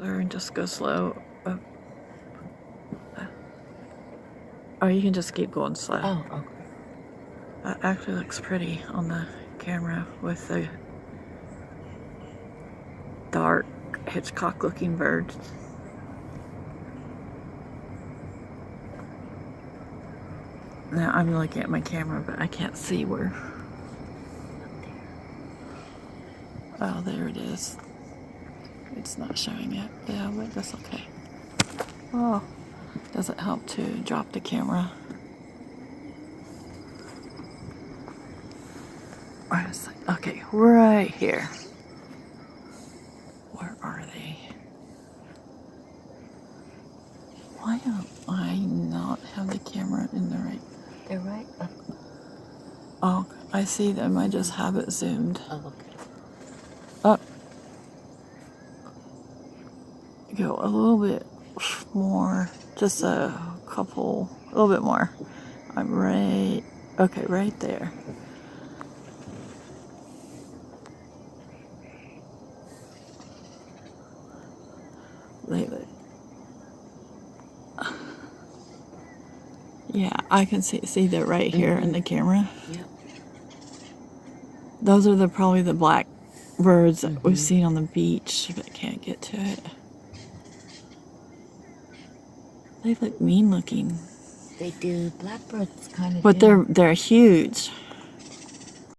And just go slow. Or you can just keep going slow. Oh, okay. That actually looks pretty on the camera with the dark Hitchcock looking birds. Now I'm looking at my camera, but I can't see where. Oh, there it is. It's not showing it. Yeah, but that's okay. Oh, doesn't help to drop the camera. Okay, right here. Where are they? Why don't I not have the camera in the right? They're right up. Oh, I see them. I just have it zoomed. Oh, okay. Up. Go a little bit more. Just a little bit more. I'm right. Okay, right there. Leave it. Yeah, I can see that right here in the camera. Yep. Those are probably the black birds that we've seen on the beach, but can't get to it. They look mean looking. They do. Blackbirds kind of. But they're huge.